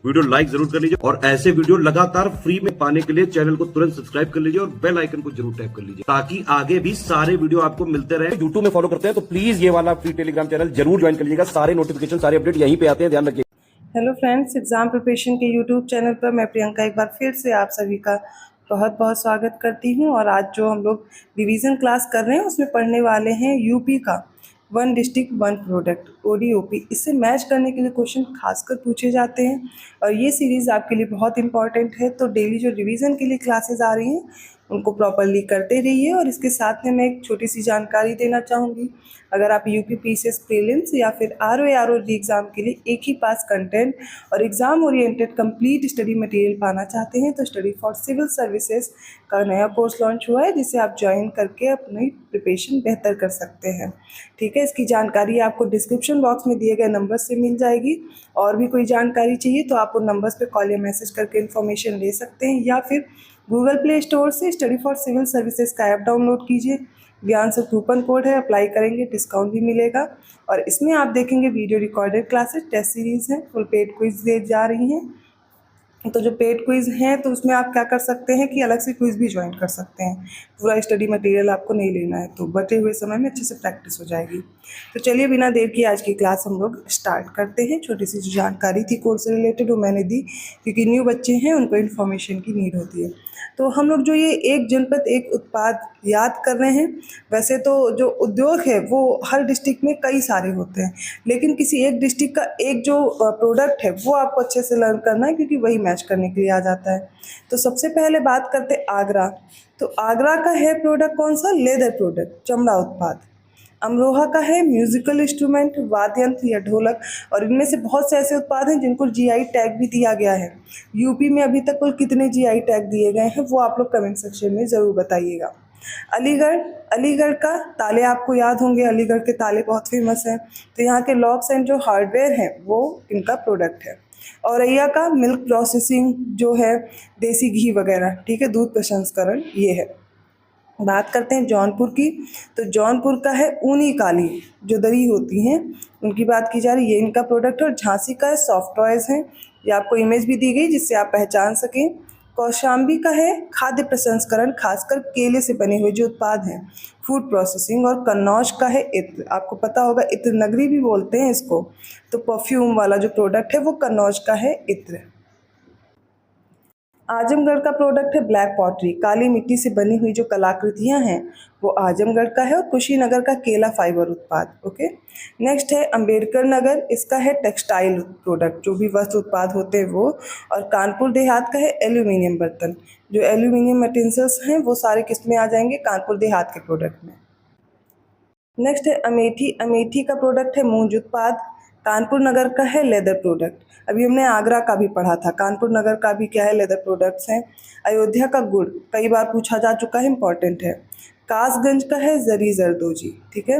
Video like जरूर कर लीजिए और ऐसे वीडियो लगातार फ्री में पाने के लिए चैनल को तुरंत सब्सक्राइब कर लीजिए और बेल आइकन को जरूर टैप कर लीजिए ताकि आगे भी सारे वीडियो आपको मिलते रहे। यूट्यूब में फॉलो करते हैं तो प्लीज ये वाला फ्री टेलीग्राम चैनल जरूर ज्वाइन कर लीजिएगा। सारे नोटिफिकेशन सारे अपडेट यहीं पे आते हैं, ध्यान रखिए। हेलो फ्रेंड्स, एग्ज़ाम प्रिपरेशन के यूट्यूब चैनल पर मैं प्रियंका एक बार फिर से आप सभी का बहुत बहुत स्वागत करती हूं। और आज जो हम लोग रिवीजन क्लास कर रहे हैं उसमें पढ़ने वाले हैं यूपी का one district one product ODOP। इससे मैच करने के लिए क्वेश्चन खासकर पूछे जाते हैं और ये सीरीज़ आपके लिए बहुत इंपॉर्टेंट है। तो डेली जो रिवीजन के लिए क्लासेस आ रही हैं उनको प्रॉपरली करते रहिए। और इसके साथ में मैं एक छोटी सी जानकारी देना चाहूँगी, अगर आप यूपी PCS प्रीलिम्स या फिर ROA एग्ज़ाम के लिए एक ही पास कंटेंट और exam oriented complete study material पाना चाहते हैं तो स्टडी फॉर सिविल सर्विसेज का नया कोर्स लॉन्च हुआ है जिसे आप ज्वाइन करके अपनी प्रिपरेशन बेहतर कर सकते हैं। ठीक है, इसकी जानकारी आपको डिस्क्रिप्शन बॉक्स में दिए गए नंबर से मिल जाएगी। और भी कोई जानकारी चाहिए तो आप उन नंबर्स पे कॉल या मैसेज करके इन्फॉर्मेशन ले सकते हैं या फिर गूगल प्ले स्टोर से स्टडी फॉर सिविल सर्विसेज का ऐप डाउनलोड कीजिए। ज्ञान से कूपन कोड है, अप्लाई करेंगे डिस्काउंट भी मिलेगा। और इसमें आप देखेंगे video recorded classes, test series हैं, फुल पेड क्विज दे जा रही हैं। तो जो पेड क्विज़ हैं तो उसमें आप क्या कर सकते हैं कि अलग से क्विज़ भी ज्वाइन कर सकते हैं। पूरा स्टडी मटेरियल आपको नहीं लेना है तो बचे हुए समय में अच्छे से प्रैक्टिस हो जाएगी। तो चलिए बिना देर किए आज की क्लास हम लोग स्टार्ट करते हैं। छोटी सी जो जानकारी थी कोर्स से रिलेटेड वो मैंने दी क्योंकि न्यू बच्चे हैं उनको इन्फॉर्मेशन की नीड होती है। तो हम लोग जो ये एक जनपद एक उत्पाद याद कर रहे हैं, वैसे तो जो उद्योग है वो हर डिस्ट्रिक्ट में कई सारे होते हैं, लेकिन किसी एक डिस्ट्रिक्ट का एक जो प्रोडक्ट है वो आपको अच्छे से लर्न करना है क्योंकि वही मैच करने के लिए आ जाता है। तो सबसे पहले बात करते हैं आगरा। तो आगरा का है प्रोडक्ट कौन सा? लेदर प्रोडक्ट, चमड़ा उत्पाद। अमरोहा का है म्यूजिकल इंस्ट्रूमेंट, वाद्य यंत्र या ढोलक। और इनमें से बहुत से ऐसे उत्पाद हैं जिनको GI टैग भी दिया गया है। यूपी में अभी तक कुल कितने GI टैग दिए गए हैं वो आप लोग कमेंट सेक्शन में ज़रूर बताइएगा। अलीगढ़, अलीगढ़ का ताले आपको याद होंगे, अलीगढ़ के ताले बहुत फेमस हैं। तो यहाँ के लॉक्स एंड जो हार्डवेयर हैं वो इनका प्रोडक्ट है। औरैया का मिल्क प्रोसेसिंग जो है, देसी घी वगैरह, ठीक है, दूध प्रसंस्करण ये है। बात करते हैं जौनपुर की। तो जौनपुर का है ऊनी कालीन, जो दरी होती हैं उनकी बात की जा रही है, ये इनका प्रोडक्ट है। और झांसी का है सॉफ्ट टॉयज़ हैं, ये आपको इमेज भी दी गई जिससे आप पहचान सकें। कौशाम्बी का है खाद्य प्रसंस्करण, खासकर केले से बने हुए जो उत्पाद हैं, फूड प्रोसेसिंग। और कन्नौज का है इत्र, आपको पता होगा इत्र नगरी भी बोलते हैं इसको। तो परफ्यूम वाला जो प्रोडक्ट है वो कन्नौज का है इत्र। आजमगढ़ का प्रोडक्ट है ब्लैक पॉटरी, काली मिट्टी से बनी हुई जो कलाकृतियां हैं वो आजमगढ़ का है। और कुशीनगर का केला फाइबर उत्पाद। ओके, नेक्स्ट है अंबेडकर नगर, इसका है टेक्सटाइल प्रोडक्ट, जो भी वस्त्र उत्पाद होते हैं वो। और कानपुर देहात का है एल्यूमिनियम बर्तन, जो एल्यूमिनियम मटेरियल्स हैं वो सारे किस में आ जाएंगे? कानपुर देहात के प्रोडक्ट में। नेक्स्ट है अमेठी, अमेठी का प्रोडक्ट है मूंज उत्पाद। कानपुर नगर का है लेदर प्रोडक्ट, अभी हमने आगरा का भी पढ़ा था, कानपुर नगर का भी क्या है? लेदर प्रोडक्ट्स हैं। अयोध्या का गुड़ कई बार पूछा जा चुका है, इंपॉर्टेंट है। कासगंज का है जरी जरदोजी, ठीक है।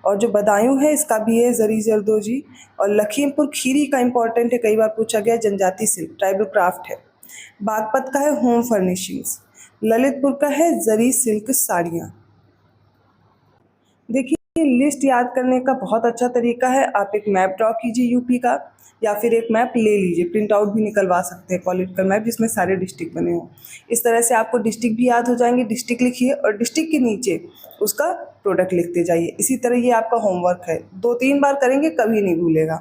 और जो बदायूं है इसका भी है जरी जरदोजी। और लखीमपुर खीरी का इंपॉर्टेंट है, कई बार पूछा गया, जनजाति सिल्क, ट्राइबल क्राफ्ट है। बागपत का है होम फर्निशिंग्स। ललितपुर का है जरी सिल्क साड़ियाँ। देखिए, लिस्ट याद करने का बहुत अच्छा तरीका है, आप एक मैप ड्रॉ कीजिए यूपी का या फिर एक मैप ले लीजिए, प्रिंट आउट भी निकलवा सकते हैं, पॉलिटिकल मैप जिसमें सारे डिस्ट्रिक्ट बने हों। इस तरह से आपको डिस्ट्रिक्ट भी याद हो जाएंगे। डिस्ट्रिक्ट लिखिए और डिस्ट्रिक्ट के नीचे उसका प्रोडक्ट लिखते जाइए। इसी तरह ये आपका होमवर्क है, 2-3 बार करेंगे कभी नहीं भूलेगा।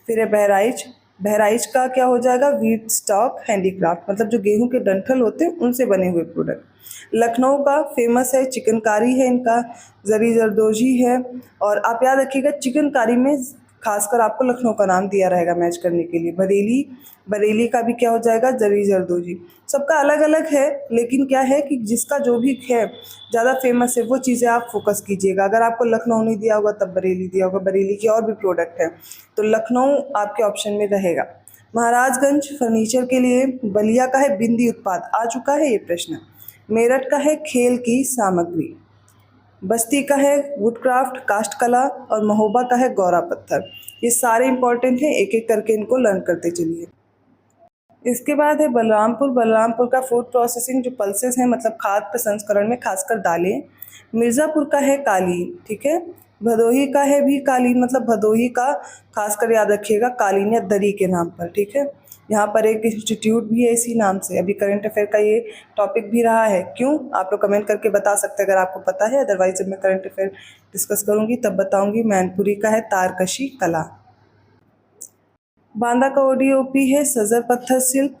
फिर है बहराइच, बहराइच का क्या हो जाएगा? व्हीट स्टॉक हैंडीक्राफ्ट, मतलब जो गेहूं के डंठल होते हैं उनसे बने हुए प्रोडक्ट। लखनऊ का फेमस है चिकनकारी है इनका, जरी जरदोजी है। और आप याद रखिएगा चिकनकारी में खासकर आपको लखनऊ का नाम दिया रहेगा मैच करने के लिए। बरेली, बरेली का भी क्या हो जाएगा? जरी जरदोजी। सबका अलग अलग है, लेकिन क्या है कि जिसका जो भी है ज़्यादा फेमस है वो चीज़ें आप फोकस कीजिएगा। अगर आपको लखनऊ नहीं दिया होगा तब बरेली दिया होगा, बरेली के और भी प्रोडक्ट है तो लखनऊ आपके ऑप्शन में रहेगा। महाराजगंज फर्नीचर के लिए, बलिया का है बिंदी उत्पाद, आ चुका है ये प्रश्न। मेरठ का है खेल की सामग्री, बस्ती का है वुडक्राफ्ट कास्ट कला। और महोबा का है गौरा पत्थर। ये सारे इंपॉर्टेंट हैं, एक एक करके इनको लर्न करते चलिए। इसके बाद है बलरामपुर, बलरामपुर का फूड प्रोसेसिंग जो पल्सेस हैं, मतलब खाद्य प्रसंस्करण में खासकर दालें। मिर्ज़ापुर का है कालीन, ठीक है। भदोही का है भी कालीन, मतलब भदोही का खासकर याद रखिएगा कालीन या दरी के नाम पर, ठीक है। यहाँ पर एक इंस्टीट्यूट भी है इसी नाम से। अभी करंट अफेयर का ये टॉपिक भी रहा है। क्यों, आप लोग कमेंट करके बता सकते हैं अगर आपको पता है, अदरवाइज जब मैं करंट अफेयर डिस्कस करूँगी तब बताऊँगी। मैनपुरी का है तारकशी कला। बांदा का ओडीओपी है सजर पत्थर शिल्प।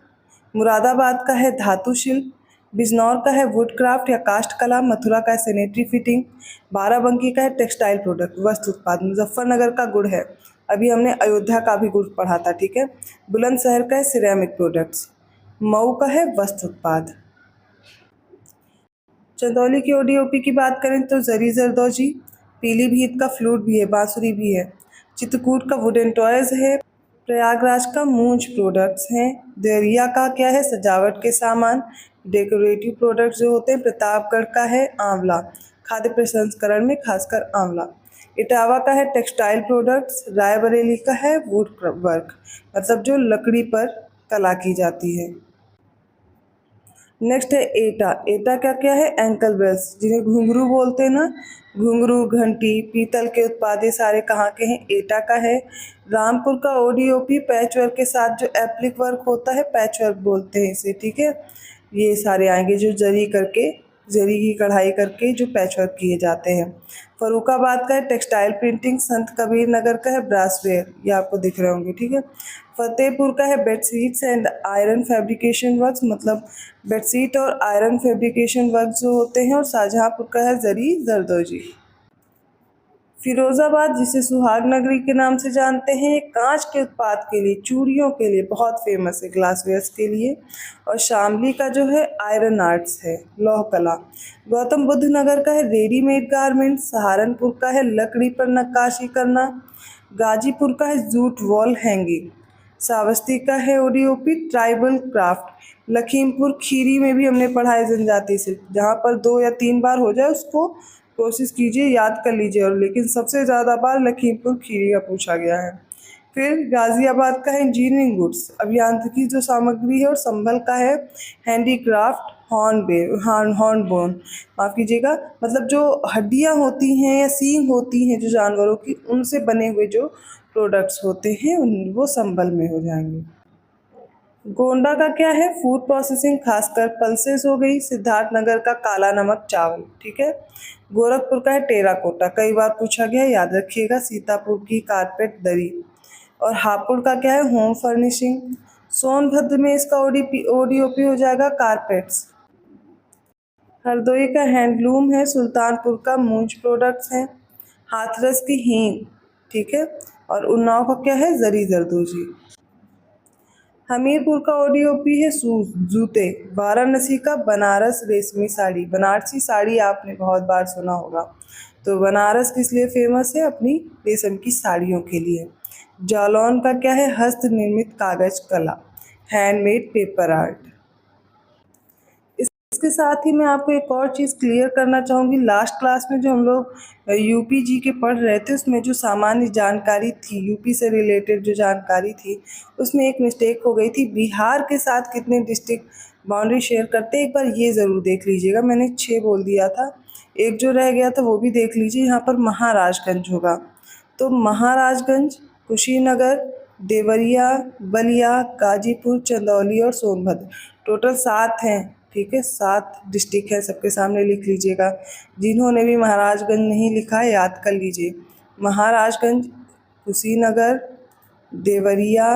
मुरादाबाद का है धातु शिल्प। बिजनौर का है वुड क्राफ्ट या कास्ट कला। मथुरा का है सैनिटरी फिटिंग। बाराबंकी का है टेक्सटाइल प्रोडक्ट वस्त्र उत्पाद। मुजफ्फरनगर का गुड़ है। अभी हमने अयोध्या का भी गुड़ पढ़ा था, ठीक है। बुलंदशहर का है सिरेमिक प्रोडक्ट्स। मऊ का है वस्त्र उत्पाद। चंदौली की ओडीओपी की बात करें तो जरी जरदोजी। पीलीभीत का फ्लूट भी है, बांसुरी भी है। चित्रकूट का वुडन टॉयज है। प्रयागराज का मूंज प्रोडक्ट्स हैं। देवरिया का क्या है, सजावट के सामान डेकोरेटिव प्रोडक्ट्स जो होते हैं। प्रतापगढ़ का है आंवला, खाद्य प्रसंस्करण में खासकर आंवला। इटावा का है टेक्सटाइल प्रोडक्ट्स। रायबरेली का है वुड वर्क, मतलब जो लकड़ी पर कला की जाती है। नेक्स्ट है एटा। एटा का क्या है, एंकल बेल्स, जिन्हें घुंघरू बोलते हैं ना। घुंघरू, घंटी, पीतल के उत्पाद ये सारे कहाँ के हैं, एटा का है। रामपुर का ओडीओपी पैच वर्क के साथ जो एप्लिक वर्क होता है, पैच वर्क बोलते हैं इसे, ठीक है। ये सारे आएंगे जो जरी की कढ़ाई करके जो पैच वर्क किए जाते हैं। फरुखाबाद का है टेक्सटाइल प्रिंटिंग। संत कबीर नगर का है ब्रासवेयर, ये आपको दिख रहे होंगे, ठीक है। फतेहपुर का है bedsheets and iron fabrication works, मतलब बेडशीट और आयरन फैब्रिकेशन वर्क जो होते हैं। और शाहजहाँपुर का है जरी जरदोजी। फिरोज़ाबाद, जिसे सुहाग नगरी के नाम से जानते हैं, ये कांच के उत्पाद के लिए, चूड़ियों के लिए बहुत फेमस है, ग्लासवेयर्स के लिए। और शामली का जो है आयरन आर्ट्स है, लौह कला। गौतम बुद्ध नगर का है रेडीमेड गारमेंट्स। सहारनपुर का है लकड़ी पर नक्काशी करना। गाजीपुर का है जूट वॉल हैंगिंग। श्रावस्ती का है ODOP tribal craft. Lakhimpur Kheri में भी हमने पढ़ा है जनजातीय शिल्प। जहाँ पर 2 या 3 बार हो जाए उसको कोशिश कीजिए, याद कर लीजिए। और लेकिन सबसे ज़्यादा बार लखीमपुर खीरी का पूछा गया है। फिर गाज़ियाबाद का है इंजीनियरिंग गुड्स, अभियांत्रिकी जो सामग्री है। और संभल का है हैंडीक्राफ्ट हॉर्नबोन, माफ़ कीजिएगा, मतलब जो हड्डियाँ होती हैं या सींग होती हैं जो जानवरों की, उनसे बने हुए जो प्रोडक्ट्स होते हैं वो संभल में हो जाएंगे। गोंडा का क्या है, फूड प्रोसेसिंग, खासकर पल्सेस हो गई। सिद्धार्थनगर का काला नमक चावल, ठीक है। गोरखपुर का है टेराकोटा, कई बार पूछा गया है, याद रखिएगा। सीतापुर की कारपेट दरी। और हापुड़ का क्या है, होम फर्निशिंग। सोनभद्र में इसका ओडीओपी हो जाएगा कारपेट्स। हरदोई का हैंडलूम है। सुल्तानपुर का मूंज प्रोडक्ट्स हैं। हाथरस की हींग, ठीक है। और उन्नाव का क्या है, जरी जरदोजी। हमीरपुर का ओडीओपी है शूज, जूते। वाराणसी का बनारस रेशमी साड़ी, बनारसी साड़ी आपने बहुत बार सुना होगा। तो बनारस किस लिए फेमस है, अपनी रेशम की साड़ियों के लिए। जालौन का क्या है, हस्त निर्मित कागज कला, हैंडमेड पेपर आर्ट। इसके साथ ही मैं आपको एक और चीज़ क्लियर करना चाहूँगी। लास्ट क्लास में जो हम लोग यूपी जी के पढ़ रहे थे, उसमें जो सामान्य जानकारी थी, यूपी से रिलेटेड जो जानकारी थी, उसमें एक मिस्टेक हो गई थी। बिहार के साथ कितने डिस्ट्रिक्ट बाउंड्री शेयर करते हैं, एक बार ये ज़रूर देख लीजिएगा। मैंने 6 बोल दिया था, एक जो रह गया था वो भी देख लीजिए। यहाँ पर महाराजगंज होगा, तो महाराजगंज, कुशीनगर, देवरिया, बलिया, गाजीपुर, चंदौली और सोनभद्र, टोटल 7 हैं, ठीक है। 7 डिस्ट्रिक्ट है, सबके सामने लिख लीजिएगा। जिन्होंने भी महाराजगंज नहीं लिखा है याद कर लीजिए। महाराजगंज, कुशीनगर, देवरिया,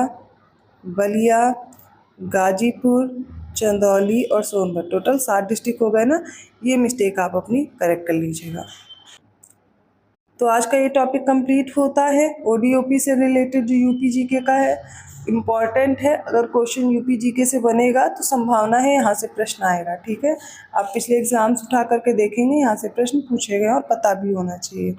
बलिया, गाजीपुर, चंदौली और सोनभद्र, टोटल 7 डिस्ट्रिक्ट हो गए ना। ये मिस्टेक आप अपनी करेक्ट कर लीजिएगा। तो आज का ये टॉपिक कंप्लीट होता है। ओडीओपी से रिलेटेड जो यूपी जीके का है, इम्पॉर्टेंट है। अगर क्वेश्चन यूपी जीके से बनेगा तो संभावना है यहाँ से प्रश्न आएगा, ठीक है। आप पिछले एग्जाम्स उठा करके देखेंगे, यहाँ से प्रश्न पूछे गए और पता भी होना चाहिए।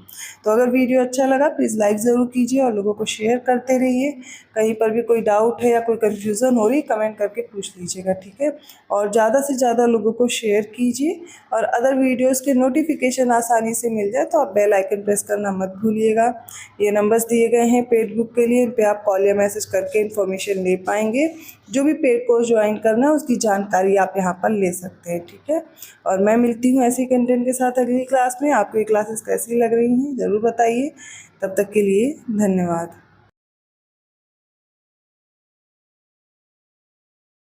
तो अगर वीडियो अच्छा लगा प्लीज़ लाइक ज़रूर कीजिए और लोगों को शेयर करते रहिए। कहीं पर भी कोई डाउट है या कोई कन्फ्यूज़न हो रही, कमेंट करके पूछ लीजिएगा, ठीक है। और ज़्यादा से ज़्यादा लोगों को शेयर कीजिए। और अदर वीडियोज़ के नोटिफिकेशन आसानी से मिल जाए तो आप बेल आइकन प्रेस करना मत भूलिएगा। ये नंबर्स दिए गए हैं पेड बुक के लिए, इन पे आप कॉल या मैसेज करके इन्फॉर्मेशन ले पाएंगे। जो भी पेड कोर्स ज्वाइन करना है उसकी जानकारी आप यहाँ पर ले सकते हैं, ठीक है। और मैं मिलती हूँ ऐसे कंटेंट के साथ अगली क्लास में। आपको ये क्लासेस कैसी लग रही हैं ज़रूर बताइए। तब तक के लिए धन्यवाद।